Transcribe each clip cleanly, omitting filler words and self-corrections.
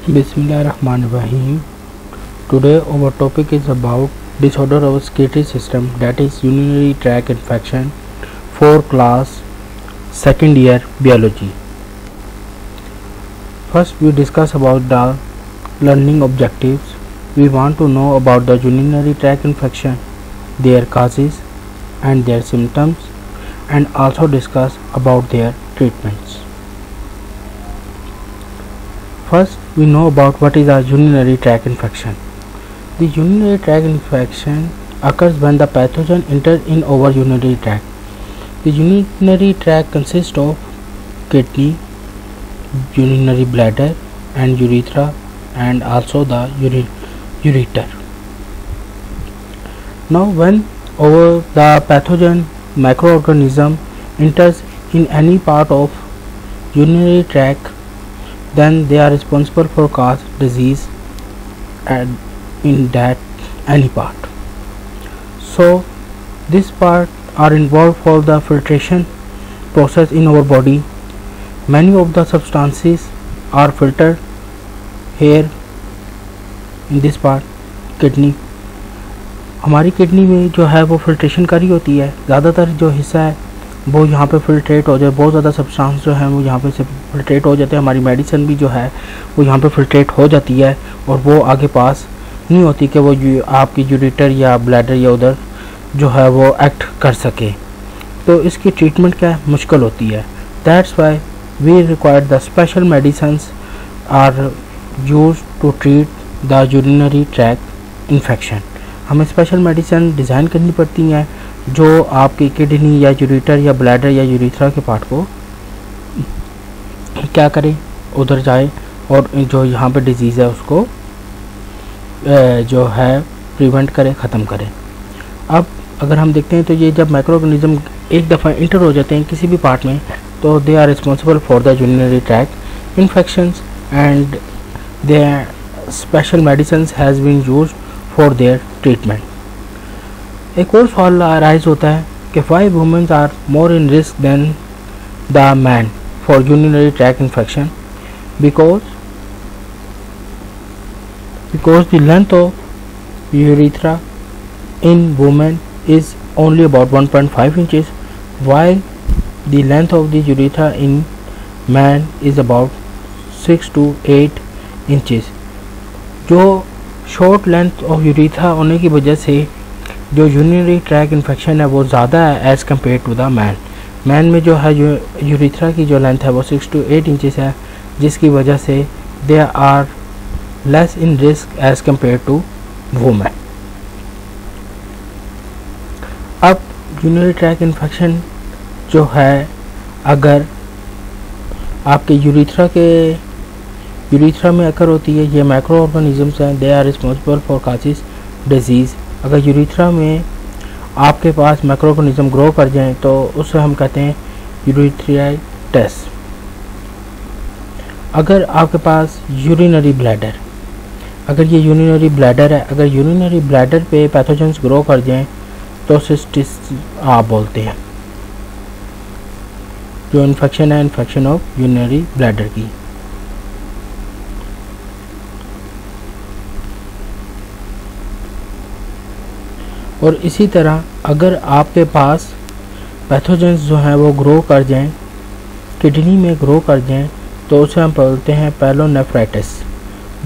Bismillahirrahmanirrahim. Today our topic is about disorder of respiratory system, that is urinary tract infection for class second year biology. First we discuss about the learning objectives. We want to know about the urinary tract infection, their causes and their symptoms, and also discuss about their treatments. First, we know about what is a urinary tract infection. The urinary tract infection occurs when the pathogen enters in our urinary tract. The urinary tract consists of kidney, urinary bladder, and urethra, and also the ureter. Now, when the pathogen microorganism enters in any part of urinary tract, then they are responsible for cause disease and in that any part. So this part are involved for the filtration process in our body. Many of the substances are filtered here in this part. Kidney, हमारी kidney में जो है वो filtration करी होती है, ज़्यादातर जो हिस्सा है वो यहाँ पे फिल्ट्रेट हो जाए, बहुत ज़्यादा सब्सटेंस जो है वो यहाँ पे से फिल्ट्रेट हो जाते हैं। हमारी मेडिसिन भी जो है वो यहाँ पे फिल्ट्रेट हो जाती है और वो आगे पास नहीं होती कि वो आपकी यूरेटर या ब्लैडर या उधर जो है वो एक्ट कर सके। तो इसकी ट्रीटमेंट क्या है, मुश्किल होती है। That's why we require the special medicines are use to treat the urinary tract infection. हमें स्पेशल मेडिसिन डिज़ाइन करनी पड़ती हैं जो आपकी किडनी या यूरेटर या ब्लैडर या यूरेथ्रा के पार्ट को क्या करे, उधर जाए और जो यहाँ पे डिजीज़ है उसको जो है प्रिवेंट करे, ख़त्म करे। अब अगर हम देखते हैं तो ये जब माइक्रोऑर्गेनिज्म एक दफ़ा इंटर हो जाते हैं किसी भी पार्ट में, तो they are responsible for the urinary tract infections and their special medicines has been used for their treatment. एक और सवाल अराइज होता है कि why womens are more in risk than the man for urinary tract infection, because the length of urethra in women is only about 1.5 inches, while the length of the urethra in man is about 6 to 8 inches. जो short length of urethra होने की वजह से जो urinary tract infection है वो ज़्यादा है as compared to the man. Man में जो है urethra की जो length है वो 6 to 8 inches है, जिसकी वजह से they are less in risk as compared to women. अब यूरिनरी ट्रैक्ट इन्फेक्शन जो है अगर आपके यूरेथ्रा में अकर होती है, ये माइक्रो ऑर्गेनिजम्स हैं, they are responsible for causes disease. अगर यूरेथ्रा में आपके पास माइक्रो ऑर्गेनिज्म ग्रो कर जाएं तो उससे हम कहते हैं यूरेथ्राइटिस। अगर आपके पास यूरिनरी ब्लैडर, अगर ये यूरिनरी ब्लैडर है, अगर यूरिनरी ब्लैडर पे पैथोजेंस ग्रो कर जाएं तो सिस्टिस आप बोलते हैं। जो इन्फेक्शन है, इन्फेक्शन ऑफ यूरिनरी ब्लैडर की। और इसी तरह अगर आपके पास पैथोजेंस जो हैं वो ग्रो कर जाएं, किडनी में ग्रो कर जाएं, तो उसे हम बोलते हैं पायलोनेफ्राइटिस।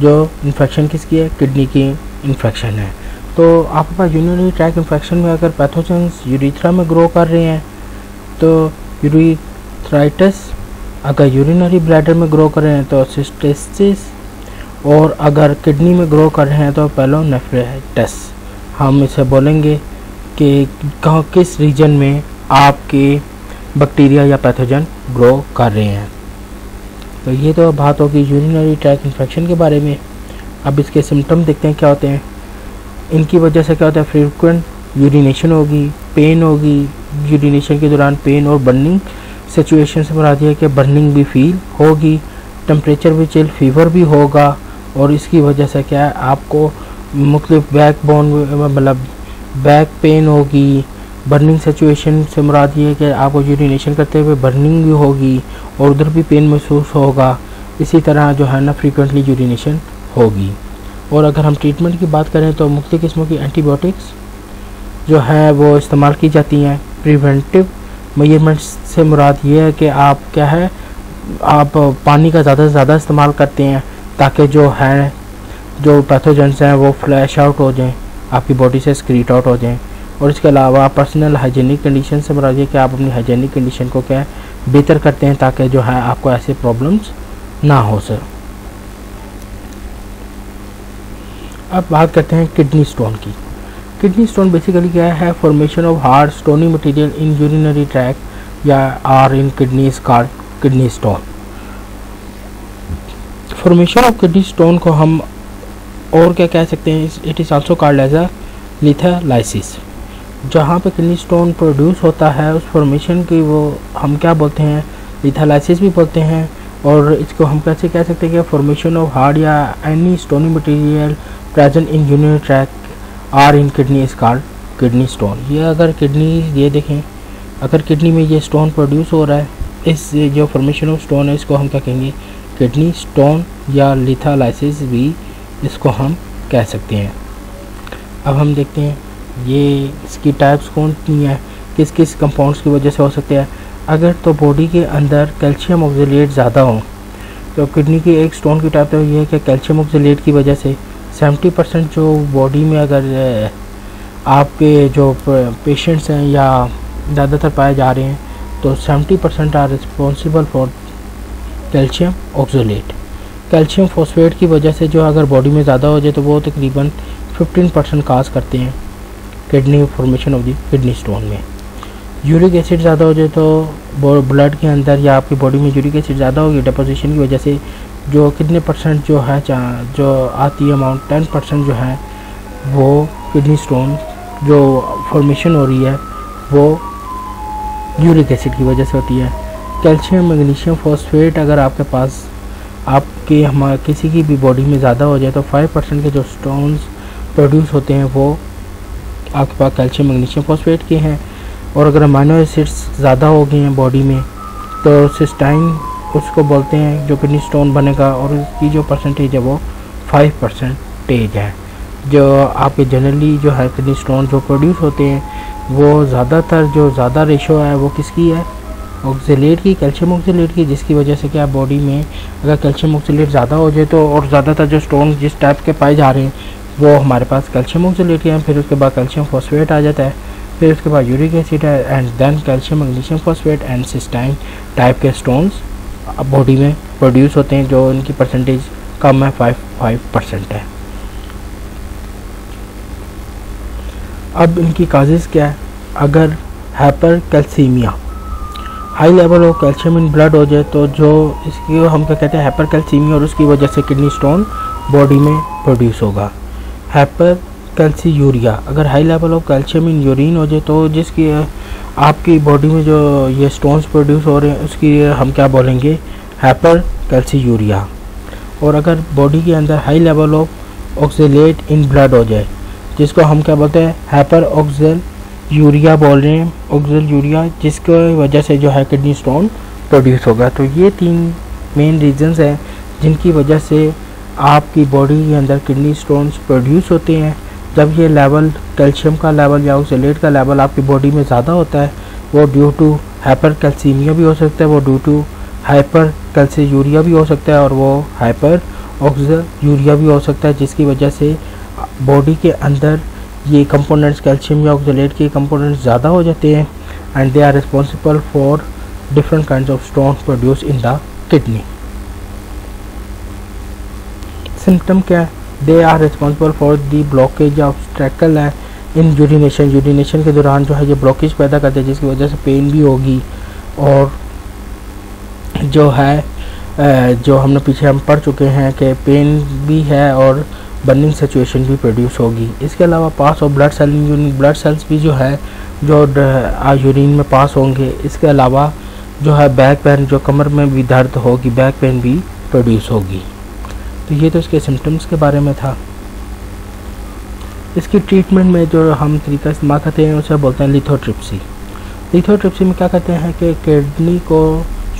जो इन्फेक्शन किसकी है, किडनी की इन्फेक्शन है। तो आपके पास यूरिनरी ट्रैक्ट इन्फेक्शन में अगर पैथोजेंस यूरेथ्रा में ग्रो कर रहे हैं तो यूरेथ्राइटिस, अगर यूरिनरी ब्लैडर में ग्रो कर रहे हैं तो सिस्टिस, और अगर किडनी में ग्रो कर रहे हैं तो पायलोनेफ्राइटिस। हम इसे बोलेंगे कि किस रीजन में आपके बैक्टीरिया या पैथोजन ग्रो कर रहे हैं। तो ये तो बात होगी यूरिनरी ट्रैक्ट इन्फेक्शन के बारे में। अब इसके सिम्टम देखते हैं क्या होते हैं। इनकी वजह से क्या होता है, फ्रीक्वेंट यूरिनेशन होगी, पेन होगी, यूरिनेशन के दौरान पेन और बर्निंग सिचुएशन से मुराद है कि बर्निंग भी फील होगी, टेम्परेचर भी चिल, फीवर भी होगा। और इसकी वजह से क्या है, आपको मुख्तलिफ बैकबोन मतलब बैक पेन होगी। बर्निंग सिचुएशन से मुराद ये है कि आपको यूरिनेशन करते हुए बर्निंग भी होगी और उधर भी पेन महसूस होगा। इसी तरह जो है ना फ्रीक्वेंटली यूरिनेशन होगी। और अगर हम ट्रीटमेंट की बात करें तो मुख्तलिफ किस्मों की एंटीबायोटिक्स जो है वो इस्तेमाल की जाती हैं। प्रिवेंटिव मेजरमेंट्स से मुराद ये है कि आप क्या है, आप पानी का ज़्यादा से ज़्यादा इस्तेमाल करते हैं ताकि जो है जो पैथोजेंस हैं वो फ्लैश आउट हो जाएं, आपकी बॉडी से स्क्रीट आउट हो जाएं। और इसके अलावा पर्सनल हाइजीनिक कंडीशन से मुराद ये कि आप अपनी हाइजीनिक कंडीशन को क्या बेहतर करते हैं ताकि जो है आपको ऐसे प्रॉब्लम्स ना हो सर। अब बात करते हैं किडनी स्टोन की। किडनी स्टोन बेसिकली क्या है, formation of hard stony material in urinary tract या or in kidney is called kidney stone. Formation of kidney stone को हम और क्या कह सकते हैं, it is also called as a litholysis. जहाँ पे किडनी स्टोन प्रोड्यूस होता है उस फॉर्मेशन की वो हम क्या बोलते हैं, लिथोलाइसिस भी बोलते हैं। और इसको हम कैसे कह सकते हैं कि फॉर्मेशन ऑफ हार्ड या any stony material present in urinary track or in kidney is called kidney stone. ये अगर किडनी, ये देखें अगर किडनी में ये स्टोन प्रोड्यूस हो रहा है, इस जो फॉर्मेशन ऑफ स्टोन है इसको हम क्या कहेंगे, किडनी स्टोन या लिथोलाइसिस भी इसको हम कह सकते हैं। अब हम देखते हैं ये इसकी टाइप्स कौन सी हैं, किस किस कंपाउंड्स की वजह से हो सकते हैं। अगर तो बॉडी के अंदर कैल्शियम ऑक्सलेट ज़्यादा हो तो किडनी की एक स्टोन की टाइप तो ये है कि कैल्शियम ऑक्सलेट की वजह से 70% जो बॉडी में अगर आपके जो पेशेंट्स हैं या ज़्यादातर पाए जा रहे हैं तो 70% are responsible for calcium oxalate. Calcium phosphate की वजह से जो अगर बॉडी में ज़्यादा हो जाए तो वो तकरीबन 15% काज करते हैं kidney formation of the kidney stone में। यूरिक एसिड ज़्यादा हो जाए तो ब्लड के अंदर या आपकी बॉडी में यूरिक एसिड ज़्यादा होगी डिपोजिशन की वजह से जो कितने परसेंट जो है जो आती है अमाउंट 10% जो है वो किडनी स्टोन जो फॉर्मेशन हो रही है वो यूरिक एसिड की वजह से होती है। कैल्शियम मैग्नीशियम फॉस्फेट अगर आपके पास आपके हमारे किसी की भी बॉडी में ज़्यादा हो जाए तो 5% के जो स्टोन्स प्रोड्यूस होते हैं वो आपके पास कैल्शियम मैग्नीशियम फॉस्फेट के हैं। और अगर अमाइनो एसिड्स ज़्यादा हो गए हैं बॉडी में तो सिस्टाइन उसको बोलते हैं जो किडनी स्टोन बनेगा और उसकी जो परसेंटेज है वो 5% है। जो आपके जनरली जो है किडनी स्टोन जो प्रोड्यूस होते हैं वो ज़्यादातर जो ज़्यादा रेशो है वो किसकी है, ऑक्सलेट की, कैल्शियम ऑक्सलेट की, जिसकी वजह से क्या बॉडी में अगर कैल्शियम ऑक्सलेट ज़्यादा हो जाए तो और ज़्यादातर जो स्टोन जिस टाइप के पाए जा रहे हैं वो हमारे पास कैल्शियम ऑक्सलेट के हैं। फिर उसके बाद कैल्शियम फॉस्फेट आ जाता है, फिर उसके बाद यूरिक एसिड है and then calcium magnesium phosphate and cystine type के स्टोन्स बॉडी में प्रोड्यूस होते हैं जो इनकी परसेंटेज कम है 5% है। अब इनकी काजेज़ क्या है, अगर hyper calcaemia high level of calcium in blood हो जाए तो जो इसकी हम क्या कहते हैं हाइपर कैल्सीमिया और उसकी वजह से किडनी स्टोन बॉडी में प्रोड्यूस होगा। हाइपर कैल्सीयूरिया अगर high level of calcium in urine हो जाए तो जिसकी आपकी बॉडी में जो ये स्टोन्स प्रोड्यूस हो रहे हैं उसकी हम क्या बोलेंगे, हाइपर कैल्सीयूरिया। और अगर बॉडी के अंदर high level of oxalate in blood हो जाए जिसको हम क्या बोलते हैं हाइपर ऑक्सल यूरिया बोल रहे हैं, ऑक्सल यूरिया, जिसकी वजह से जो है किडनी स्टोन प्रोड्यूस होगा। तो ये 3 मेन रीजंस हैं जिनकी वजह से आपकी बॉडी के अंदर किडनी स्टोन्स प्रोड्यूस होते हैं। जब ये लेवल कैल्शियम का लेवल या ऑक्सलेट का लेवल आपकी बॉडी में ज़्यादा होता है वो ड्यू टू हाइपर कैल्सीमिया भी हो सकता है, वो ड्यू टू हाइपर कैल्सीयूरिया भी हो सकता है और वो हाइपर ऑक्सल यूरिया भी हो सकता है, जिसकी वजह से बॉडी के अंदर ये कंपोनेंट्स कैल्शियम या ऑक्सलेट के कंपोनेंट्स ज़्यादा हो जाते हैं and they are responsible for different kinds of stone produce in the kidney. Symptom क्या है, they are responsible for the blockage of स्ट्रैकल है इन यूरिनेशन। यूरिनेशन के दौरान जो है ये ब्लॉकेज पैदा करते हैं जिसकी वजह से पेन भी होगी और जो है जो हमने पीछे हम पढ़ चुके हैं कि पेन भी है और बर्निंग सिचुएशन भी प्रोड्यूस होगी। इसके अलावा pass of blood cell in urine, blood cells भी जो है जो यूरिन में पास होंगे। इसके अलावा जो है बैक पेन, जो कमर में भी दर्द होगी, बैक पेन भी प्रोड्यूस होगी। तो ये तो इसके सिम्टम्स के बारे में था। इसकी ट्रीटमेंट में जो हम तरीका इस्तेमाल करते हैं उसे बोलते हैं लिथोट्रिप्सी। लिथोट्रिप्सी में क्या करते हैं कि किडनी को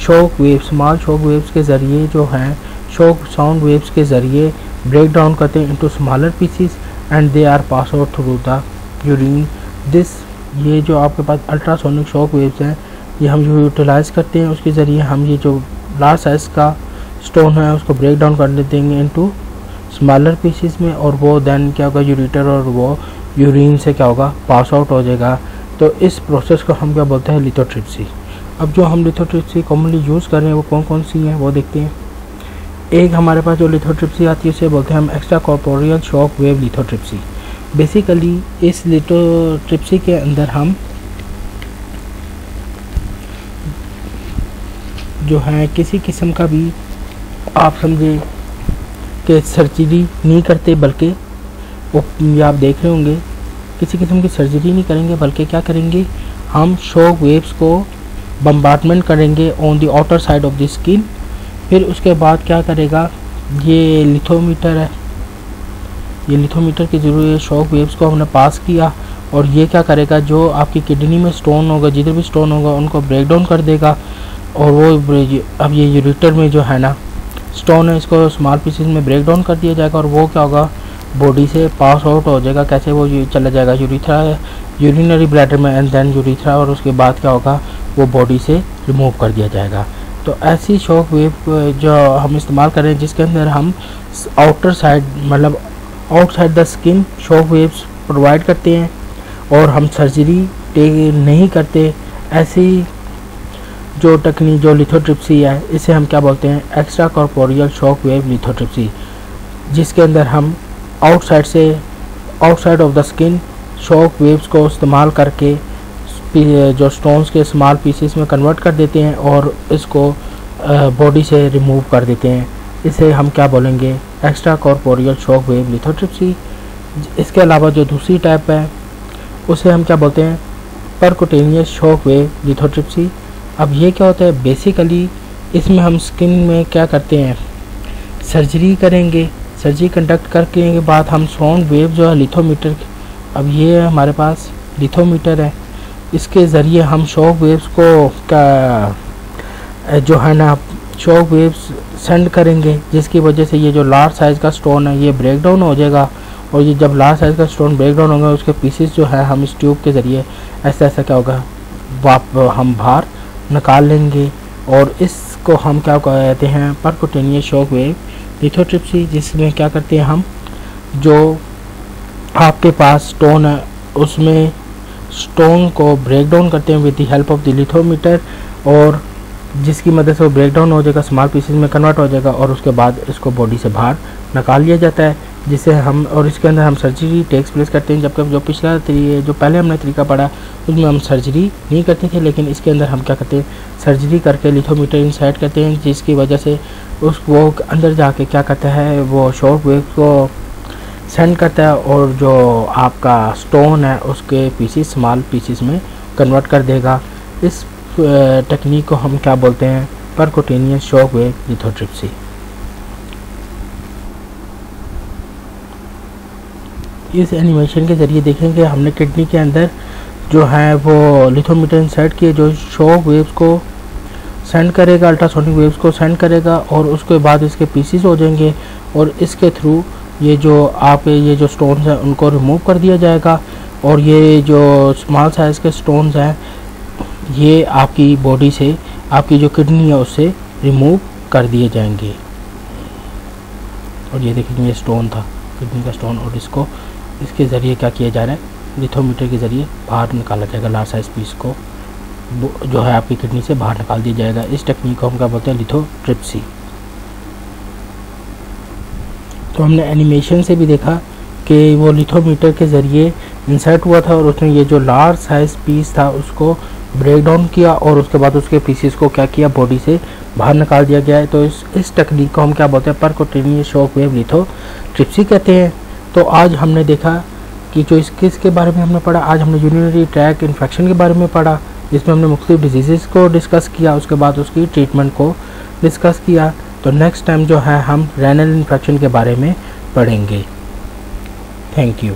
shock wave, small shock waves के ज़रिए जो हैं शॉक साउंड वेव्स के ज़रिए ब्रेक डाउन करते हैं into smaller pieces and they are pass out through the urine. This ये जो आपके पास अल्ट्रासोनिक शॉक वेव्स हैं ये हम यूटिलाइज़ करते हैं, उसके ज़रिए हम ये जो लार्ज साइज़ का स्टोन है उसको ब्रेक डाउन कर देंगे इनटू स्मॉलर पीसीस में, और वो देन क्या होगा यूरेटर और वो यूरिन से क्या होगा पास आउट हो जाएगा। तो इस प्रोसेस को हम क्या बोलते हैं लिथोट्रिप्सी। अब जो हम लिथोट्रिप्सी कॉमनली यूज़ कर रहे हैं वो कौन कौन सी हैं वो देखते हैं। एक हमारे पास जो लिथोट्रिप्सी आती है उसे बोलते हैं हम extra corporeal shock wave lithotripsy. Basically इस लिथोट्रिप्सी के अंदर हम जो है किसी किस्म का भी आप समझे कि सर्जरी नहीं करते, बल्कि वो आप देख रहे होंगे किसी किस्म की सर्जरी नहीं करेंगे, बल्कि क्या करेंगे हम शॉक वेव्स को बम्बार्डमेंट करेंगे on the outer side of the skin. फिर उसके बाद क्या करेगा ये लिथोमीटर है, ये लिथोमीटर के जरिए शॉक वेव्स को हमने पास किया और ये क्या करेगा जो आपकी किडनी में स्टोन होगा, जिधर भी स्टोन होगा उनको ब्रेक डाउन कर देगा। और वो अब ये यूरेटर में जो है ना स्टोन है इसको स्मॉल पीसेस में ब्रेक डाउन कर दिया जाएगा और वो क्या होगा बॉडी से पास आउट हो जाएगा। कैसे वो चला जाएगा यूरिथ्रा यूरिनरी ब्लैडर में एंड देन यूरिथ्रा, और उसके बाद क्या होगा वो बॉडी से रिमूव कर दिया जाएगा। तो ऐसी शॉक वेव जो हम इस्तेमाल कर रहे हैं जिसके अंदर हम आउटर साइड मतलब outside the skin shock waves provide करते हैं और हम सर्जरी नहीं करते। ऐसी जो टेक्निक जो लिथोट्रिप्सी है इसे हम क्या बोलते हैं extra corporeal shock wave lithotripsy, जिसके अंदर हम outside of the skin shock waves को इस्तेमाल करके जो स्टोन्स के स्मॉल पीसेस में कन्वर्ट कर देते हैं और इसको बॉडी से रिमूव कर देते हैं। इसे हम क्या बोलेंगे extra corporeal shock wave lithotripsy. इसके अलावा जो दूसरी टाइप है उसे हम क्या बोलते हैं परक्यूटेनियस शॉक वेव लिथोट्रिप्सी। अब ये क्या होता है बेसिकली इसमें हम स्किन में क्या करते हैं सर्जरी करेंगे, सर्जरी कंडक्ट करने के बाद हम साउंड वेव जो है लिथोमीटर, अब ये हमारे पास लिथोमीटर है, इसके ज़रिए हम शॉक वेव्स को का जो है ना शॉक वेव्स सेंड करेंगे, जिसकी वजह से ये जो लार्ज साइज़ का स्टोन है ये ब्रेक डाउन हो जाएगा। और ये जब लार्ज साइज़ का स्टोन ब्रेक डाउन होगा उसके पीसेस जो है हम इस ट्यूब के ज़रिए ऐसा क्या होगा हम बाहर निकाल लेंगे और इसको हम क्या कहते हैं परक्यूटेनियस शॉक वेव लिथोट्रिप्सी, जिसमें क्या करते हैं हम जो आपके पास स्टोन है उसमें स्टोन को ब्रेक डाउन करते हैं with the help of the lithometer, और जिसकी मदद से वो ब्रेक डाउन हो जाएगा स्मॉल पीसेस में कन्वर्ट हो जाएगा और उसके बाद इसको बॉडी से बाहर निकाल लिया जाता है, जिसे हम और इसके अंदर हम सर्जरी टेक्स प्लेस करते हैं। जबकि जो पिछला जो पहले हमने तरीका पढ़ा उसमें हम सर्जरी नहीं करते थे, लेकिन इसके अंदर हम क्या करते हैं सर्जरी करके लिथोमीटर इंसर्ट करते हैं, जिसकी वजह से वो अंदर जाके क्या करता है वो शॉक वेव को सेंड करता है और जो आपका स्टोन है उसके पीसेस स्मॉल पीसेस में कन्वर्ट कर देगा। इस टेक्निक को हम क्या बोलते हैं परक्यूटेनियस शॉक वेव लिथोट्रिप्सी। इस एनिमेशन के ज़रिए देखेंगे हमने किडनी के अंदर जो है वो लिथोमीटर इंसर्ट किए जो शॉक वेव्स को सेंड करेगा, अल्ट्रासोनिक वेव्स को सेंड करेगा और उसके बाद इसके पीसेस हो जाएंगे और इसके थ्रू ये जो स्टोन्स हैं उनको रिमूव कर दिया जाएगा और ये जो स्मॉल साइज़ के स्टोन्स हैं ये आपकी बॉडी से आपकी जो किडनी है उससे रिमूव कर दिए जाएंगे। और ये देखिए ये स्टोन था किडनी का स्टोन और इसको इसके ज़रिए क्या किया जा रहा है लिथोमीटर के ज़रिए बाहर निकाला जाएगा, लार्ज साइज पीस को जो है आपकी किडनी से बाहर निकाल दिया जाएगा। इस टेक्निक को हम क्या बोलते हैं लिथोट्रिप्सी। तो हमने एनिमेशन से भी देखा कि वो लिथोमीटर के ज़रिए इंसर्ट हुआ था और उसने ये जो लार्ज साइज पीस था उसको ब्रेक डाउन किया और उसके बाद उसके पीसेस को क्या किया बॉडी से बाहर निकाल दिया गया है। तो इस टेक्निक को हम क्या बोलते हैं परक्यूटेनियस शॉक वेव लिथोट्रिप्सी कहते हैं। तो आज हमने देखा कि जो इसके बारे में हमने पढ़ा, आज हमने यूरिनरी ट्रैक इन्फेक्शन के बारे में पढ़ा जिसमें हमने मुख्तलिफ डिजीज़ को डिस्कस किया, उसके बाद उसकी ट्रीटमेंट को डिस्कस किया। तो नेक्स्ट टाइम जो है हम रेनल इन्फेक्शन के बारे में पढ़ेंगे। Thank you.